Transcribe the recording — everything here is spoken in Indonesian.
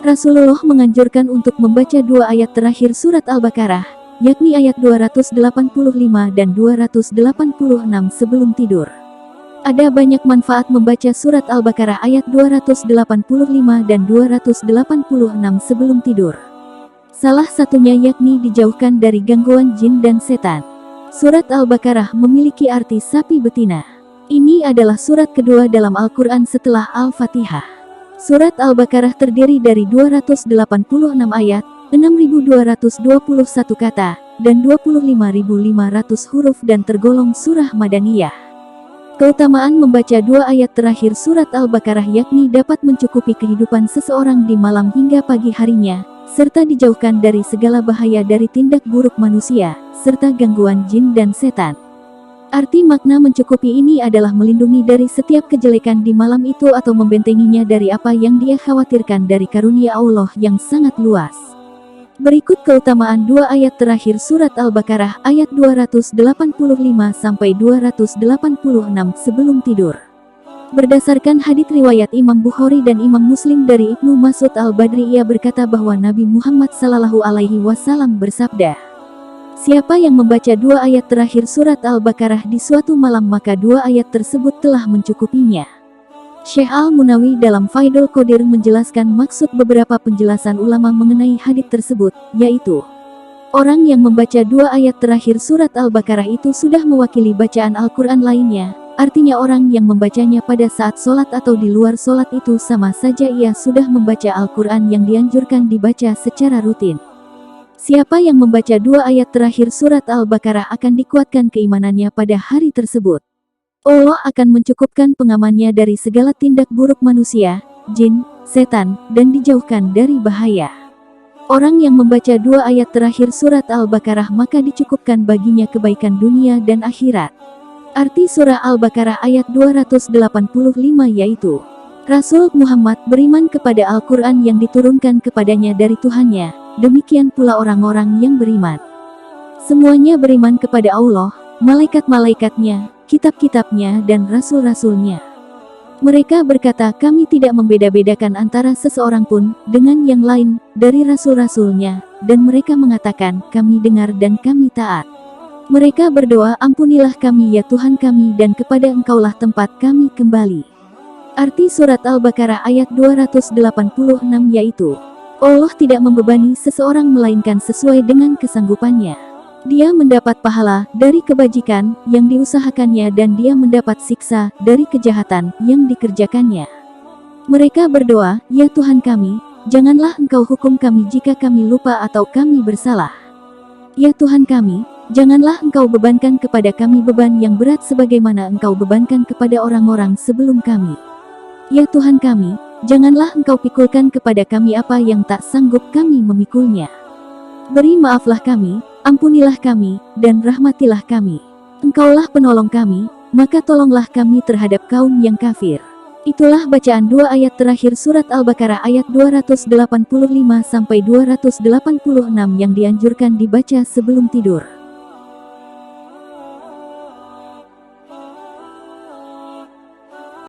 Rasulullah menganjurkan untuk membaca dua ayat terakhir surat Al-Baqarah, yakni ayat 285 dan 286 sebelum tidur. Ada banyak manfaat membaca surat Al-Baqarah ayat 285 dan 286 sebelum tidur. Salah satunya yakni dijauhkan dari gangguan jin dan setan. Surat Al-Baqarah memiliki arti sapi betina. Ini adalah surat kedua dalam Al-Quran setelah Al-Fatihah. Surat Al-Baqarah terdiri dari 286 ayat, 6.221 kata, dan 25.500 huruf dan tergolong surah Madaniyah. Keutamaan membaca dua ayat terakhir surat Al-Baqarah yakni dapat mencukupi kehidupan seseorang di malam hingga pagi harinya, serta dijauhkan dari segala bahaya dari tindak buruk manusia, serta gangguan jin dan setan. Arti makna mencukupi ini adalah melindungi dari setiap kejelekan di malam itu atau membentenginya dari apa yang dia khawatirkan dari karunia Allah yang sangat luas. Berikut keutamaan dua ayat terakhir surat Al-Baqarah ayat 285-286 sebelum tidur. Berdasarkan hadits riwayat Imam Bukhari dan Imam Muslim dari Ibnu Mas'ud Al-Badri, ia berkata bahwa Nabi Muhammad SAW bersabda, "Siapa yang membaca dua ayat terakhir surat Al-Baqarah di suatu malam maka dua ayat tersebut telah mencukupinya." Syekh Al-Munawi dalam Faidul Qadir menjelaskan maksud beberapa penjelasan ulama mengenai hadits tersebut, yaitu orang yang membaca dua ayat terakhir surat Al-Baqarah itu sudah mewakili bacaan Al-Quran lainnya. Artinya orang yang membacanya pada saat sholat atau di luar sholat itu sama saja ia sudah membaca Al-Quran yang dianjurkan dibaca secara rutin. Siapa yang membaca dua ayat terakhir surat Al-Baqarah akan dikuatkan keimanannya pada hari tersebut. Allah akan mencukupkan pengamannya dari segala tindak buruk manusia, jin, setan, dan dijauhkan dari bahaya. Orang yang membaca dua ayat terakhir surat Al-Baqarah maka dicukupkan baginya kebaikan dunia dan akhirat. Arti surah Al-Baqarah ayat 285 yaitu, Rasul Muhammad beriman kepada Al-Quran yang diturunkan kepadanya dari Tuhannya, demikian pula orang-orang yang beriman. Semuanya beriman kepada Allah, malaikat-malaikatnya, kitab-kitabnya dan rasul-rasulnya. Mereka berkata kami tidak membeda-bedakan antara seseorang pun dengan yang lain dari rasul-rasulnya, dan mereka mengatakan kami dengar dan kami taat. Mereka berdoa ampunilah kami ya Tuhan kami dan kepada Engkaulah tempat kami kembali. Arti surat Al-Baqarah ayat 286 yaitu, Allah tidak membebani seseorang melainkan sesuai dengan kesanggupannya. Dia mendapat pahala dari kebajikan yang diusahakannya dan dia mendapat siksa dari kejahatan yang dikerjakannya. Mereka berdoa, ya Tuhan kami, janganlah Engkau hukum kami jika kami lupa atau kami bersalah. Ya Tuhan kami, janganlah Engkau bebankan kepada kami beban yang berat sebagaimana Engkau bebankan kepada orang-orang sebelum kami. Ya Tuhan kami, janganlah Engkau pikulkan kepada kami apa yang tak sanggup kami memikulnya. Beri maaflah kami, ampunilah kami, dan rahmatilah kami. Engkaulah penolong kami, maka tolonglah kami terhadap kaum yang kafir. Itulah bacaan dua ayat terakhir surat Al-Baqarah ayat 285-286 yang dianjurkan dibaca sebelum tidur.